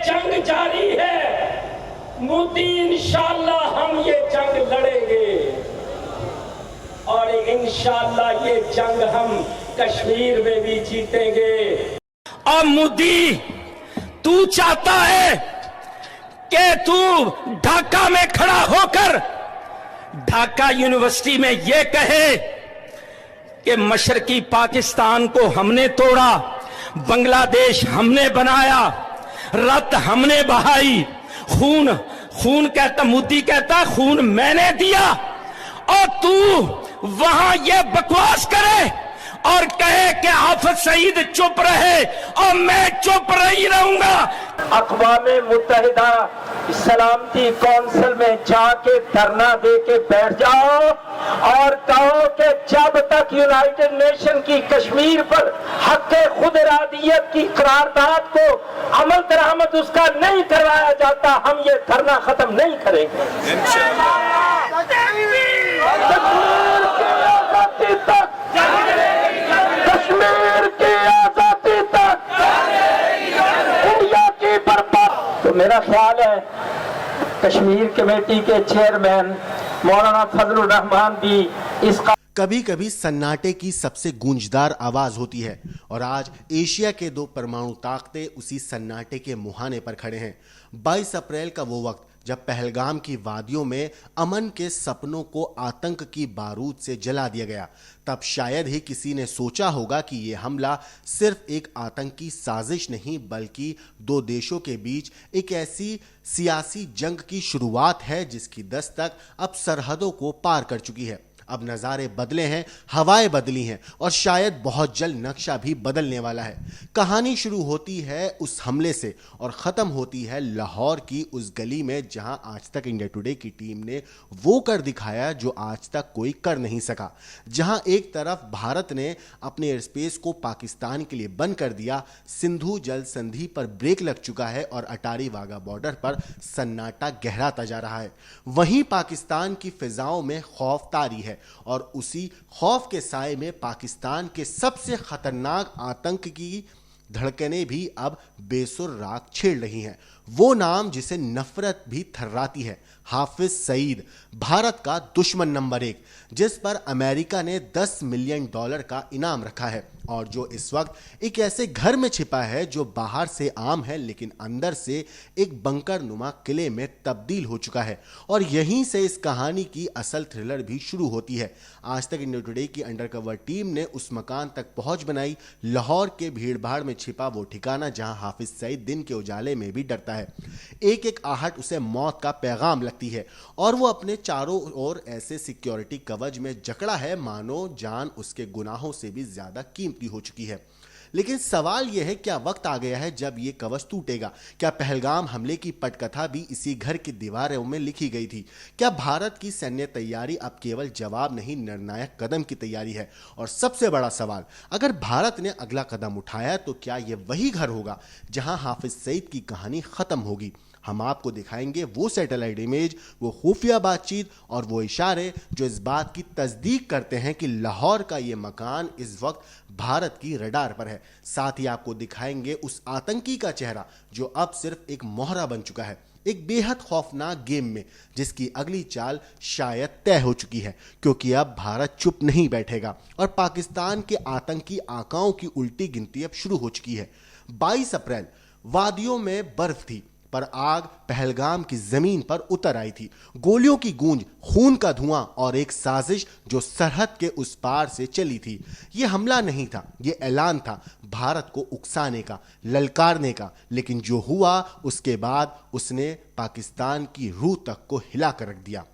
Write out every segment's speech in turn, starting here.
जंग जारी है। मोदी इंशाअल्लाह हम ये जंग लड़ेंगे और इंशाअल्लाह ये जंग हम कश्मीर में भी जीतेंगे। और मोदी, तू चाहता है कि तू ढाका में खड़ा होकर ढाका यूनिवर्सिटी में यह कहे कि मशरकी पाकिस्तान को हमने तोड़ा, बांग्लादेश हमने बनाया, रत हमने बहाई, खून कहता, मोदी कहता खून मैंने दिया, और तू वहां ये बकवास करे और कहे कि हाफिज सईद चुप रहे और मैं चुप नहीं रहूंगा। अक़वाम मुत्तहिदा सलामती कौंसिल में जाके धरना दे के बैठ जाओ और कहो कि जब तक यूनाइटेड नेशन की कश्मीर पर हक़ खुद इरादियत की करारदाद को अमल दरामद उसका नहीं करवाया जाता, हम ये धरना खत्म नहीं करेंगे। कश्मीर की आजादी तक इंडिया की बर्बाद। तो मेरा ख्याल है कश्मीर कमेटी के चेयरमैन मौलाना फजलुर रहमान भी इसका कभी कभी सन्नाटे की सबसे गूंजदार आवाज होती है और आज एशिया के दो परमाणु ताकतें उसी सन्नाटे के मुहाने पर खड़े हैं। 22 अप्रैल का वो वक्त जब पहलगाम की वादियों में अमन के सपनों को आतंक की बारूद से जला दिया गया, तब शायद ही किसी ने सोचा होगा कि यह हमला सिर्फ एक आतंकी साजिश नहीं बल्कि दो देशों के बीच एक ऐसी सियासी जंग की शुरुआत है जिसकी दस्तक अब सरहदों को पार कर चुकी है। अब नज़ारे बदले हैं, हवाएं बदली हैं और शायद बहुत जल्द नक्शा भी बदलने वाला है। कहानी शुरू होती है उस हमले से और ख़त्म होती है लाहौर की उस गली में जहां आज तक इंडिया टुडे की टीम ने वो कर दिखाया जो आज तक कोई कर नहीं सका। जहां एक तरफ भारत ने अपने एयर स्पेस को पाकिस्तान के लिए बंद कर दिया, सिंधु जल संधि पर ब्रेक लग चुका है और अटारी वाघा बॉर्डर पर सन्नाटा गहराता जा रहा है, वहीं पाकिस्तान की फिजाओं में खौफ तारी है और उसी खौफ के साए में पाकिस्तान के सबसे खतरनाक आतंक की धड़कनें भी अब बेसुर राग छेड़ रही हैं। वो नाम जिसे नफरत भी थर्राती है, हाफिज सईद, भारत का दुश्मन नंबर 1, जिस पर अमेरिका ने $10 मिलियन का इनाम रखा है और जो इस वक्त एक ऐसे घर में छिपा है जो बाहर से आम है लेकिन अंदर से एक बंकर नुमा किले में तब्दील हो चुका है। और यहीं से इस कहानी की असल थ्रिलर भी शुरू होती है। आज तक इंडिया टुडे की अंडरकवर टीम ने उस मकान तक पहुंच बनाई, लाहौर के भीड़भाड़ में छिपा वो ठिकाना जहां हाफिज सईद दिन के उजाले में भी डरता है। एक एक आहट उसे मौत का पैगाम लगती है और वो अपने चारों ओर ऐसे सिक्योरिटी कवच में जकड़ा है मानो जान उसके गुनाहों से भी ज्यादा कीमती हो चुकी है। लेकिन सवाल यह है, क्या वक्त आ गया है जब यह कवच टूटेगा? क्या पहलगाम हमले की पटकथा भी इसी घर की दीवारों में लिखी गई थी? क्या भारत की सैन्य तैयारी अब केवल जवाब नहीं, निर्णायक कदम की तैयारी है? और सबसे बड़ा सवाल, अगर भारत ने अगला कदम उठाया तो क्या यह वही घर होगा जहां हाफिज सईद की कहानी खत्म होगी? हम आपको दिखाएंगे वो सैटेलाइट इमेज, वो खुफिया बातचीत और वो इशारे जो इस बात की तस्दीक करते हैं कि लाहौर का ये मकान इस वक्त भारत की रडार पर है। साथ ही आपको दिखाएंगे उस आतंकी का चेहरा जो अब सिर्फ एक मोहरा बन चुका है, एक बेहद खौफनाक गेम में जिसकी अगली चाल शायद तय हो चुकी है, क्योंकि अब भारत चुप नहीं बैठेगा और पाकिस्तान के आतंकी आकाओं की उल्टी गिनती अब शुरू हो चुकी है। 22 अप्रैल वादियों में बर्फ थी पर आग पहलगाम की जमीन पर उतर आई थी। गोलियों की गूंज, खून का धुआं और एक साजिश जो सरहद के उस पार से चली थी। यह हमला नहीं था, यह ऐलान था भारत को उकसाने का, ललकारने का। लेकिन जो हुआ उसके बाद उसने पाकिस्तान की रूह तक को हिला कर रख दिया।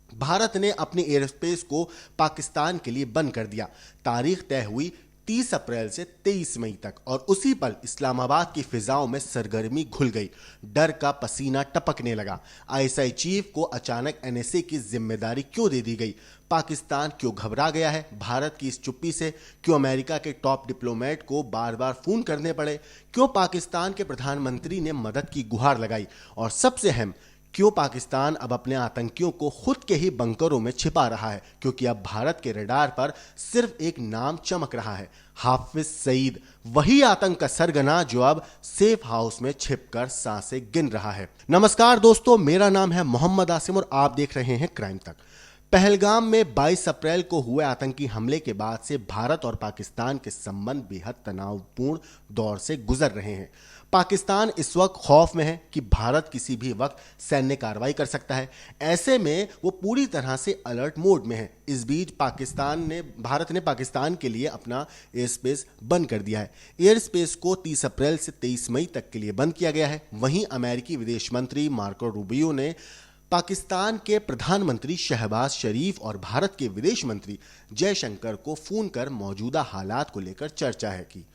भारत ने अपने एयर स्पेस को पाकिस्तान के लिए बंद कर दिया। तारीख तय हुई 30 अप्रैल से 23 मई तक और उसी पल इस्लामाबाद की फिजाओं में सरगर्मी घुल गई, डर का पसीना टपकने लगा। आईएसआई चीफ को अचानक एनएसए की जिम्मेदारी क्यों दे दी गई? पाकिस्तान क्यों घबरा गया है भारत की इस चुप्पी से? क्यों अमेरिका के टॉप डिप्लोमेट को बार बार फोन करने पड़े? क्यों पाकिस्तान के प्रधानमंत्री ने मदद की गुहार लगाई? और सबसे अहम, क्यों पाकिस्तान अब अपने आतंकियों को खुद के ही बंकरों में छिपा रहा है? क्योंकि अब भारत के रडार पर सिर्फ एक नाम चमक रहा है, हाफिज सईद, वही आतंक का सरगना जो अब सेफ हाउस में छिपकर सांसें गिन रहा है। नमस्कार दोस्तों, मेरा नाम है मोहम्मद आसिम और आप देख रहे हैं क्राइम तक। पहलगाम में 22 अप्रैल को हुए आतंकी हमले के बाद से भारत और पाकिस्तान के संबंध बेहद तनावपूर्ण दौर से गुजर रहे हैं। पाकिस्तान इस वक्त खौफ में है कि भारत किसी भी वक्त सैन्य कार्रवाई कर सकता है। ऐसे में वो पूरी तरह से अलर्ट मोड में है। इस बीच भारत ने पाकिस्तान के लिए अपना एयर स्पेस बंद कर दिया है। एयर स्पेस को 30 अप्रैल से 23 मई तक के लिए बंद किया गया है। वहीं अमेरिकी विदेश मंत्री मार्को रूबियो ने पाकिस्तान के प्रधानमंत्री शहबाज शरीफ और भारत के विदेश मंत्री जयशंकर को फोन कर मौजूदा हालात को लेकर चर्चा की।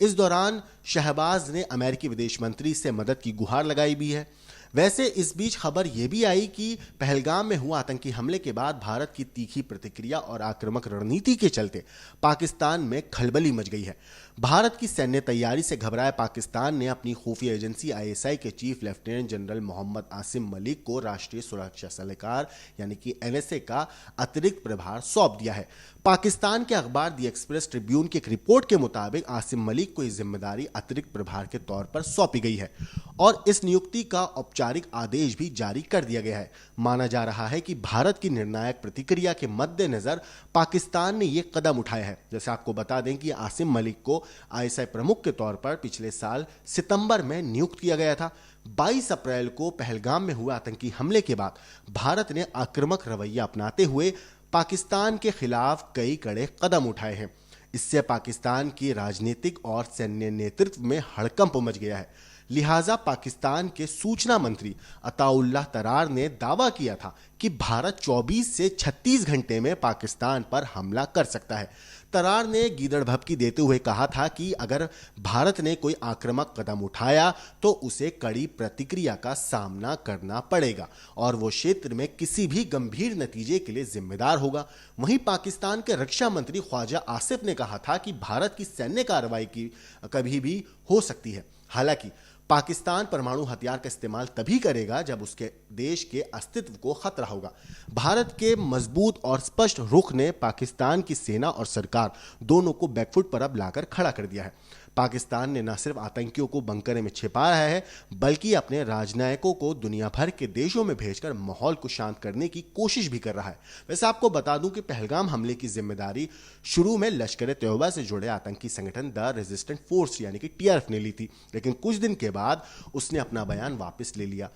इस दौरान शहबाज ने अमेरिकी विदेश मंत्री से मदद की गुहार लगाई भी है। वैसे इस बीच खबर यह भी आई कि पहलगाम में हुआ आतंकी हमले के बाद भारत की तीखी प्रतिक्रिया और आक्रामक रणनीति के चलते पाकिस्तान में खलबली मच गई है। भारत की सैन्य तैयारी से घबराए पाकिस्तान ने अपनी खुफिया एजेंसी आईएसआई के chief lieutenant general Mohammad Asim Malik को राष्ट्रीय सुरक्षा सलाहकार यानी कि एनएसए का अतिरिक्त प्रभार सौंप दिया है। पाकिस्तान के अखबार दी एक्सप्रेस ट्रिब्यून की एक रिपोर्ट के मुताबिक आसिम मलिक को यह जिम्मेदारी अतिरिक्त प्रभार के तौर पर सौंपी गई है और इस नियुक्ति का औपचारिक आदेश भी जारी कर दिया गया है। माना जा रहा है कि भारत की निर्णायक प्रतिक्रिया के मद्देनजर पाकिस्तान ने यह कदम उठाया है। जैसे आपको बता दें कि आसिम मलिक को आईएसआई प्रमुख के तौर पर पिछले साल सितंबर में नियुक्त किया गया था। 22 अप्रैल को पहलगाम में हुए आतंकी हमले के बाद भारत ने आक्रामक रवैया अपनाते हुए पाकिस्तान के खिलाफ कई कड़े कदम उठाए हैं। इससे पाकिस्तान की राजनीतिक और सैन्य नेतृत्व में हड़कंप मच गया है। लिहाजा पाकिस्तान के सूचना मंत्री अताउल्लाह तरार ने दावा किया था कि भारत 24 से 36 घंटे में पाकिस्तान पर हमला कर सकता है। तरार ने गीदड़ भभकी देते हुए कहा था कि अगर भारत ने कोई आक्रामक कदम उठाया तो उसे कड़ी प्रतिक्रिया का सामना करना पड़ेगा और वो क्षेत्र में किसी भी गंभीर नतीजे के लिए जिम्मेदार होगा। वहीं पाकिस्तान के रक्षा मंत्री ख्वाजा आसिफ ने कहा था कि भारत की सैन्य कार्रवाई की कभी भी हो सकती है। हालांकि पाकिस्तान परमाणु हथियार का इस्तेमाल तभी करेगा जब उसके देश के अस्तित्व को खतरा होगा। भारत के मजबूत और स्पष्ट रुख ने पाकिस्तान की सेना और सरकार दोनों को बैकफुट पर अब लाकर खड़ा कर दिया है। पाकिस्तान ने न सिर्फ आतंकियों को बंकरे में छिपा रहा है बल्कि अपने राजनयिकों को दुनिया भर के देशों में भेजकर माहौल को शांत करने की कोशिश भी कर रहा है। वैसे आपको बता दूं कि पहलगाम हमले की जिम्मेदारी शुरू में लश्कर तैयबा से जुड़े आतंकी संगठन द रेजिस्टेंट फोर्स यानी कि टीआरएफ ने ली थी, लेकिन कुछ दिन के बाद उसने अपना बयान वापस ले लिया।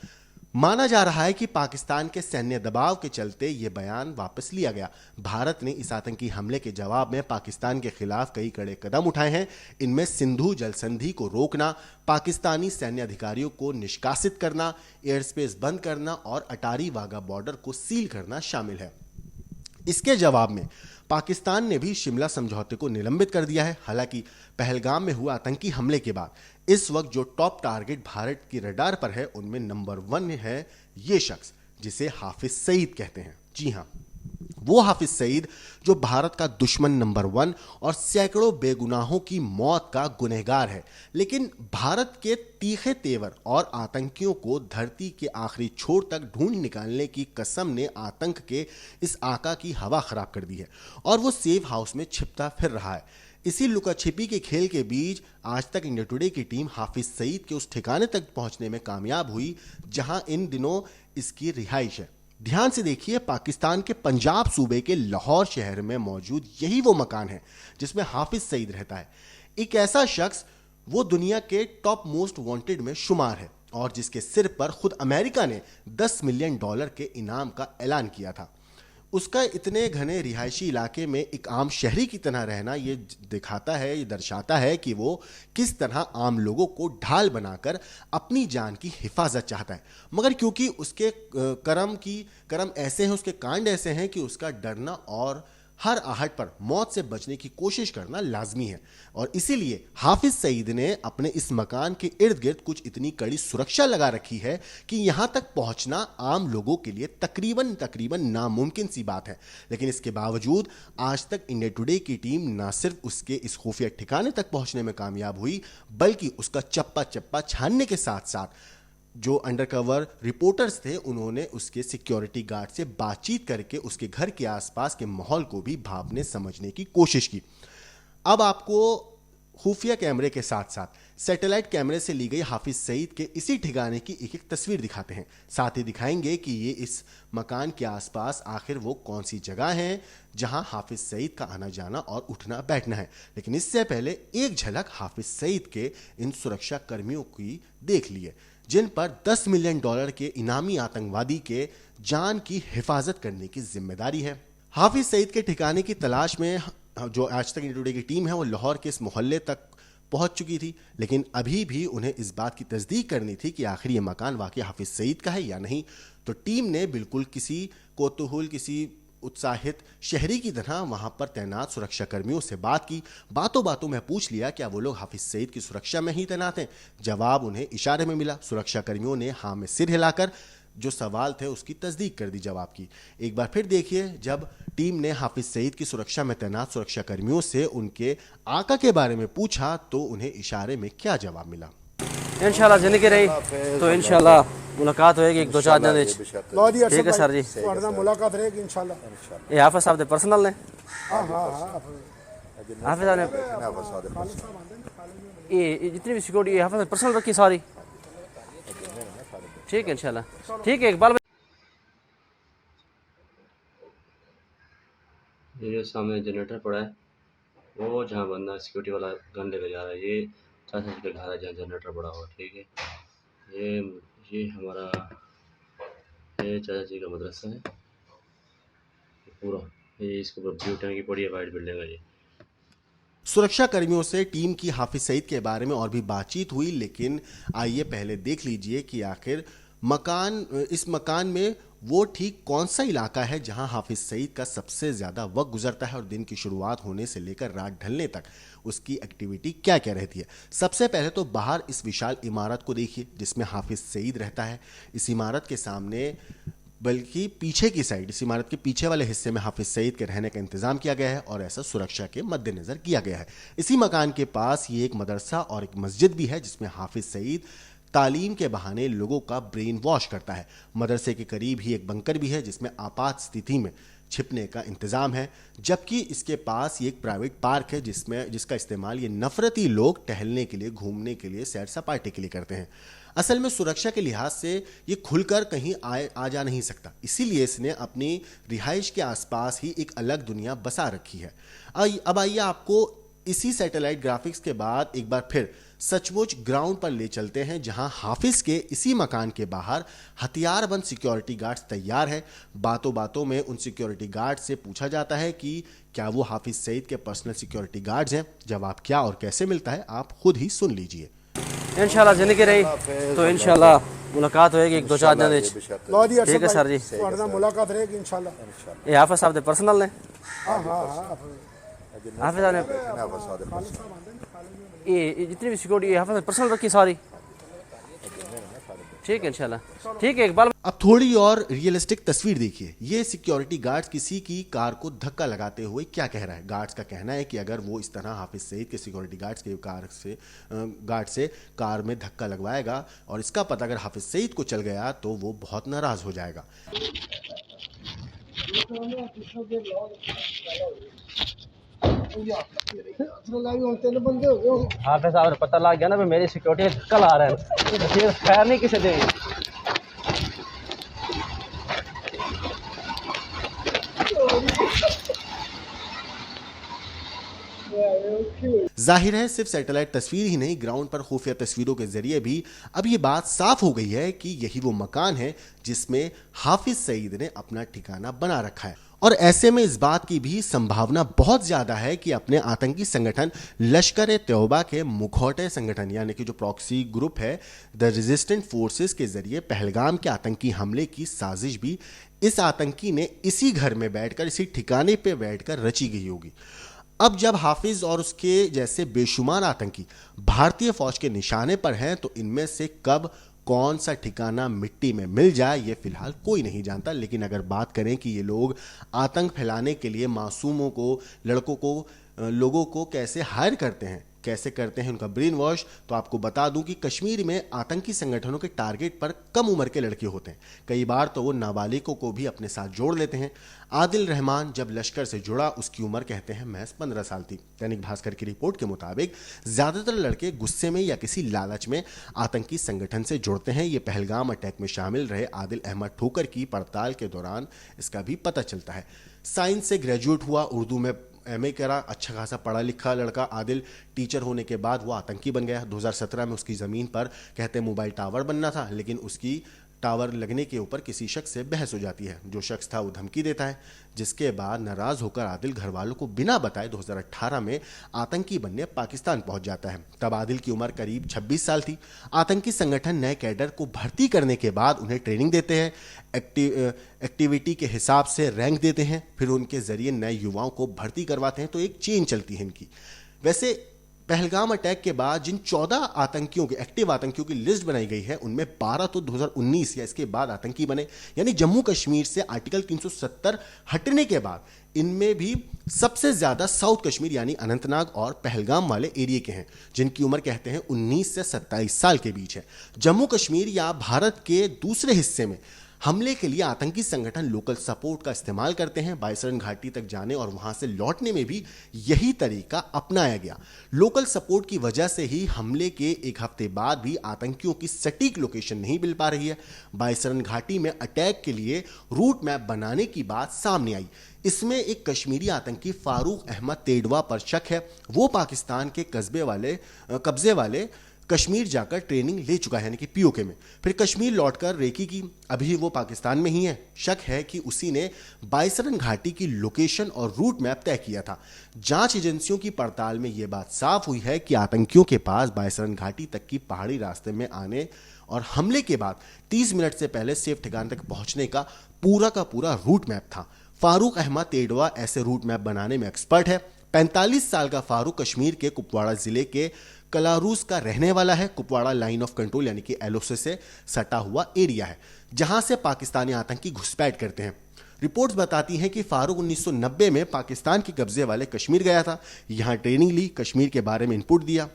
माना जा रहा है कि पाकिस्तान के सैन्य दबाव के चलते यह बयान वापस लिया गया। भारत ने इस आतंकी हमले के जवाब में पाकिस्तान के खिलाफ कई कड़े कदम उठाए हैं। इनमें सिंधु जल संधि को रोकना, पाकिस्तानी सैन्य अधिकारियों को निष्कासित करना, एयर स्पेस बंद करना और अटारी वाघा बॉर्डर को सील करना शामिल है। इसके जवाब में पाकिस्तान ने भी शिमला समझौते को निलंबित कर दिया है। हालांकि पहलगाम में हुआ आतंकी हमले के बाद इस वक्त जो टॉप टारगेट भारत की रडार पर है उनमें नंबर 1 है ये शख्स जिसे हाफिज सईद कहते हैं। जी हां, वो हाफिज सईद जो भारत का दुश्मन नंबर 1 और सैकड़ों बेगुनाहों की मौत का गुनहगार है। लेकिन भारत के तीखे तेवर और आतंकियों को धरती के आखिरी छोर तक ढूंढ निकालने की कसम ने आतंक के इस आका की हवा खराब कर दी है और वो सेफ हाउस में छिपता फिर रहा है। इसी लुका छिपी के खेल के बीच आज तक इंडिया टुडे की टीम हाफिज सईद के उस ठिकाने तक पहुंचने में कामयाब हुई जहां इन दिनों इसकी रिहाइश है। ध्यान से देखिए, पाकिस्तान के पंजाब सूबे के लाहौर शहर में मौजूद यही वो मकान है जिसमें हाफिज सईद रहता है। एक ऐसा शख्स वो दुनिया के टॉप मोस्ट वांटेड में शुमार है और जिसके सिर पर खुद अमेरिका ने $10 मिलियन के इनाम का ऐलान किया था। उसका इतने घने रिहायशी इलाके में एक आम शहरी की तरह रहना ये दिखाता है, ये दर्शाता है कि वो किस तरह आम लोगों को ढाल बनाकर अपनी जान की हिफाजत चाहता है। मगर क्योंकि उसके कर्म ऐसे हैं, उसके कांड ऐसे हैं कि उसका डरना और हर आहट पर मौत से बचने की कोशिश करना लाजमी है और इसीलिए हाफिज सईद ने अपने इस मकान के इर्द गिर्द कुछ इतनी कड़ी सुरक्षा लगा रखी है कि यहां तक पहुंचना आम लोगों के लिए तकरीबन नामुमकिन सी बात है। लेकिन इसके बावजूद आज तक इंडिया टुडे की टीम न सिर्फ उसके इस खुफिया ठिकाने तक पहुंचने में कामयाब हुई बल्कि उसका चप्पा चप्पा छानने के साथ साथ जो अंडरकवर रिपोर्टर्स थे उन्होंने उसके सिक्योरिटी गार्ड से बातचीत करके उसके घर के आसपास के माहौल को भी भांपने समझने की कोशिश की। अब आपको खुफिया कैमरे के साथ साथ सैटेलाइट कैमरे से ली गई हाफिज सईद के इसी ठिकाने की एक एक तस्वीर दिखाते हैं। साथ ही दिखाएंगे कि ये इस मकान के आसपास आखिर वो कौन सी जगह है जहां हाफिज सईद का आना जाना और उठना बैठना है। लेकिन इससे पहले एक झलक हाफिज सईद के इन सुरक्षा कर्मियों की देख लिए जिन पर $10 मिलियन के इनामी आतंकवादी के जान की हिफाजत करने की जिम्मेदारी है। हाफिज सईद के ठिकाने की तलाश में जो आज तक इंडिया टुडे की टीम है वो लाहौर के इस मोहल्ले तक पहुंच चुकी थी, लेकिन अभी भी उन्हें इस बात की तस्दीक करनी थी कि आखिर ये मकान वाकई हाफिज सईद का है या नहीं। तो टीम ने बिल्कुल किसी कोतूहल, किसी उत्साहित शहरी की तरह वहां पर तैनात सुरक्षा कर्मियों से बात की। बातों बातों में पूछ लिया क्या वो लोग हाफिज सईद की सुरक्षा में ही तैनात हैं। जवाब उन्हें इशारे में मिला। सुरक्षा कर्मियों ने हाँ में सिर हिलाकर जो सवाल थे उसकी तस्दीक कर दी जवाब की। एक बार फिर देखिए जब टीम ने हाफिज सईद की सुरक्षा में तैनात सुरक्षा कर्मियों से उनके आका के बारे में पूछा तो उन्हें इशारे में क्या जवाब मिला। इंशाल्लाह जिंदगी रही तो इंशाल्लाह मुलाकात होएगी एक दो चार दिन विच। ठीक है सर जी, मुलाकात रहेगी इंशाल्लाह। ये हाफिज साहब दे पर्सनल ने। हां हां हाफिज साहब ने ये जितनी भी सिक्योरिटी हाफिज पर्सनल रखी सारी। ठीक है इंशाल्लाह। ठीक है इकबाल ये जो सामने जनरेटर पड़ा है वो जहाँ बंदा सिक्योरिटी वाला गन लेकर जा रहा है, ये चाचा जी का घर है जहाँ जनरेटर पड़ा हुआ। ठीक है, ये हमारा ये चाचा जी का मदरसा है पूरा। ये इसके ऊपर ब्लू टैंक की बड़ी वाइट बिल्डिंग है। ये सुरक्षा कर्मियों से टीम की हाफिज सईद के बारे में और भी बातचीत हुई, लेकिन आइए पहले देख लीजिए कि आखिर इस मकान में वो ठीक कौन सा इलाका है जहां हाफिज सईद का सबसे ज्यादा वक्त गुजरता है और दिन की शुरुआत होने से लेकर रात ढलने तक उसकी एक्टिविटी क्या क्या रहती है। सबसे पहले तो बाहर इस विशाल इमारत को देखिए जिसमें हाफिज सईद रहता है। इस इमारत के सामने बल्कि पीछे की साइड, इस इमारत के पीछे वाले हिस्से में हाफिज सईद के रहने का इंतजाम किया गया है और ऐसा सुरक्षा के मद्देनजर किया गया है। इसी मकान के पास ये एक मदरसा और एक मस्जिद भी है जिसमें हाफिज सईद तालीम के बहाने लोगों का ब्रेन वॉश करता है। मदरसे के करीब ही एक बंकर भी है जिसमें आपात स्थिति में छिपने का इंतजाम है, जबकि इसके पास ये एक प्राइवेट पार्क है जिसका इस्तेमाल ये नफरती लोग टहलने के लिए, घूमने के लिए, सैर सपाटे के लिए करते हैं। असल में सुरक्षा के लिहाज से ये खुलकर कहीं आ जा नहीं सकता, इसीलिए इसने अपनी रिहाइश के आसपास ही एक अलग दुनिया बसा रखी है। अब आइए आपको इसी सैटेलाइट ग्राफिक्स के बाद एक बार फिर सचमुच ग्राउंड पर ले चलते हैं जहां हाफिज के इसी मकान के बाहर हथियारबंद सिक्योरिटी गार्ड्स तैयार है। बातों बातों में उन सिक्योरिटी गार्ड से पूछा जाता है कि क्या वो हाफिज सईद के पर्सनल सिक्योरिटी गार्ड्स हैं। जवाब क्या और कैसे मिलता है आप खुद ही सुन लीजिए। इंशाल्लाह जिंदगी रही तो इंशाल्लाह मुलाकात होएगी एक दो चार दिन विच। ठीक है सर जी, मुलाकात रहेगी इंशाल्लाह। ये हाफिज साहब दे पर्सनल ने। हां हां हाफिज साहब ने ये जितनी भी सिक्योरिटी हाफिज पर्सनल रखी सारी। ठीक है इंशाल्लाह। ठीक है इकबाल। अब थोड़ी और रियलिस्टिक तस्वीर देखिए। ये सिक्योरिटी गार्ड्स किसी की कार को धक्का लगाते हुए क्या कह रहा है। गार्ड्स का कहना है कि अगर वो इस तरह हाफिज सईद के सिक्योरिटी गार्ड्स के गार्ड से कार में धक्का लगवाएगा और इसका पता अगर हाफिज सईद को चल गया तो वो बहुत नाराज हो जाएगा। हाफिज साहब पता लग गया ना भी मेरी सिक्योरिटी धक्का ला रहा है, फिर खैर नहीं किसी दे। जाहिर है सिर्फ सैटेलाइट तस्वीर ही नहीं, ग्राउंड पर खुफिया तस्वीरों के जरिए भी अब ये बात साफ हो गई है कि यही वो मकान है जिसमें हाफिज सईद ने अपना ठिकाना बना रखा है। और ऐसे में इस बात की भी संभावना बहुत ज्यादा है कि अपने आतंकी संगठन लश्कर तौबा के मुखौटे संगठन यानी कि जो प्रॉक्सी ग्रुप है द रेजिस्टेंट फोर्सेस के जरिए पहलगाम के आतंकी हमले की साजिश भी इस आतंकी ने इसी घर में बैठकर, इसी ठिकाने पे बैठकर रची गई होगी। अब जब हाफिज और उसके जैसे बेशुमार आतंकी भारतीय फौज के निशाने पर हैं तो इनमें से कब कौन सा ठिकाना मिट्टी में मिल जाए ये फिलहाल कोई नहीं जानता। लेकिन अगर बात करें कि ये लोग आतंक फैलाने के लिए मासूमों को, लड़कों को, लोगों को कैसे हायर करते हैं, कैसे करते हैं उनका ब्रेन वॉश, तो आपको बता दूं कि कश्मीर में आतंकी संगठनों के टारगेट पर कम उम्र के लड़के होते हैं। कई बार तो वो नाबालिगों को भी अपने साथ जोड़ लेते हैं। आदिल रहमान जब लश्कर से जुड़ा उसकी उम्र कहते हैं महज 15 साल थी। दैनिक भास्कर की रिपोर्ट के मुताबिक ज्यादातर लड़के गुस्से में या किसी लालच में आतंकी संगठन से जुड़ते हैं। ये पहलगाम अटैक में शामिल रहे आदिल अहमद ठोकर की पड़ताल के दौरान इसका भी पता चलता है। साइंस से ग्रेजुएट हुआ, उर्दू में एमए करा, अच्छा खासा पढ़ा लिखा लड़का आदिल। टीचर होने के बाद वो आतंकी बन गया। 2017 में उसकी ज़मीन पर कहते मोबाइल टावर बनना था, लेकिन उसकी टावर लगने के ऊपर किसी शख्स से बहस हो जाती है। जो शख्स था वो धमकी देता है, जिसके बाद नाराज होकर आदिल घर वालों को बिना बताए 2018 में आतंकी बनने पाकिस्तान पहुंच जाता है। तब आदिल की उम्र करीब 26 साल थी। आतंकी संगठन नए कैडर को भर्ती करने के बाद उन्हें ट्रेनिंग देते हैं, एक्टिविटी के हिसाब से रैंक देते हैं, फिर उनके जरिए नए युवाओं को भर्ती करवाते हैं। तो एक चेन चलती है इनकी। वैसे पहलगाम अटैक के बाद जिन 14 आतंकियों के एक्टिव आतंकियों की लिस्ट बनाई गई है, उनमें 12 तो 2019 या इसके बाद आतंकी बने, यानी जम्मू कश्मीर से आर्टिकल 370 हटने के बाद इनमें भी सबसे ज्यादा साउथ कश्मीर यानी अनंतनाग और पहलगाम वाले एरिया के हैं, जिनकी उम्र कहते हैं 19 से 27 साल के बीच है। जम्मू कश्मीर या भारत के दूसरे हिस्से में हमले के लिए आतंकी संगठन लोकल सपोर्ट का इस्तेमाल करते हैं। बाईसरन घाटी तक जाने और वहां से लौटने में भी यही तरीका अपनाया गया। लोकल सपोर्ट की वजह से ही हमले के एक हफ्ते बाद भी आतंकियों की सटीक लोकेशन नहीं मिल पा रही है। बाईसरन घाटी में अटैक के लिए रूट मैप बनाने की बात सामने आई। इसमें एक कश्मीरी आतंकी फारूक अहमद तेडवा पर शक है। वो पाकिस्तान के कब्जे वाले कश्मीर जाकर ट्रेनिंग ले चुका है, यानी कि पीओके में। फिर कश्मीर लौटकर रेकी की, अभी वो पाकिस्तान में ही है। शक है कि उसी ने बाईसरन घाटी की लोकेशन और रूट मैप तय किया था। जांच एजेंसियों की पड़ताल में यह बात साफ हुई है कि आतंकियों के पास बाईसरन घाटी तक की पहाड़ी रास्ते में आने और हमले के बाद 30 मिनट से पहले सेफ ठिकाने तक पहुंचने का पूरा रूट मैप था। फारूक अहमद तेडवा ऐसे रूट मैप बनाने में एक्सपर्ट है। 45 साल का फारूक कश्मीर के कुपवाड़ा जिले के कलारूस का रहने वाला है। कुपवाड़ा लाइन ऑफ कंट्रोल यानी कि एलओसी से सटा हुआ एरिया है, जहां से पाकिस्तानी आतंकी घुसपैठ करते हैं। रिपोर्ट्स बताती हैं कि फारूक 1990 में पाकिस्तान के कब्जे वाले कश्मीर गया था, यहां ट्रेनिंग ली, कश्मीर के बारे में इनपुट दिया।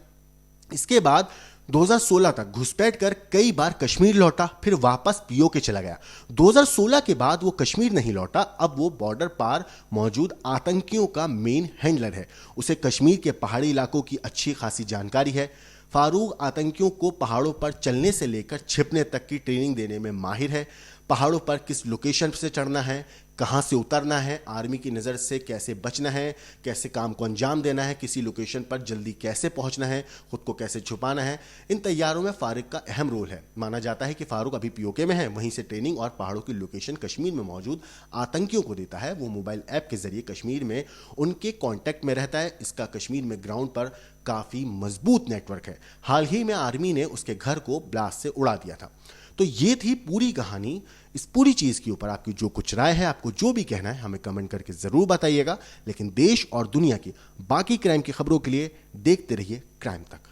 इसके बाद 2016 तक घुसपैठ कर कई बार कश्मीर लौटा, फिर वापस पीओके चला गया। 2016 के बाद वो कश्मीर नहीं लौटा। अब वो बॉर्डर पार मौजूद आतंकियों का मेन हैंडलर है। उसे कश्मीर के पहाड़ी इलाकों की अच्छी खासी जानकारी है। फारूक आतंकियों को पहाड़ों पर चलने से लेकर छिपने तक की ट्रेनिंग देने में माहिर है। पहाड़ों पर किस लोकेशन से चढ़ना है, कहां से उतरना है, आर्मी की नज़र से कैसे बचना है, कैसे काम को अंजाम देना है, किसी लोकेशन पर जल्दी कैसे पहुंचना है, खुद को कैसे छुपाना है, इन तैयारों में फारूक का अहम रोल है। माना जाता है कि फारूक अभी पीओके में है, वहीं से ट्रेनिंग और पहाड़ों की लोकेशन कश्मीर में मौजूद आतंकियों को देता है। वो मोबाइल ऐप के जरिए कश्मीर में उनके कॉन्टैक्ट में रहता है। इसका कश्मीर में ग्राउंड पर काफ़ी मजबूत नेटवर्क है। हाल ही में आर्मी ने उसके घर को ब्लास्ट से उड़ा दिया था। तो ये थी पूरी कहानी। इस पूरी चीज़ के ऊपर आपकी जो कुछ राय है, आपको जो भी कहना है, हमें कमेंट करके ज़रूर बताइएगा। लेकिन देश और दुनिया की बाकी क्राइम की खबरों के लिए देखते रहिए क्राइम तक।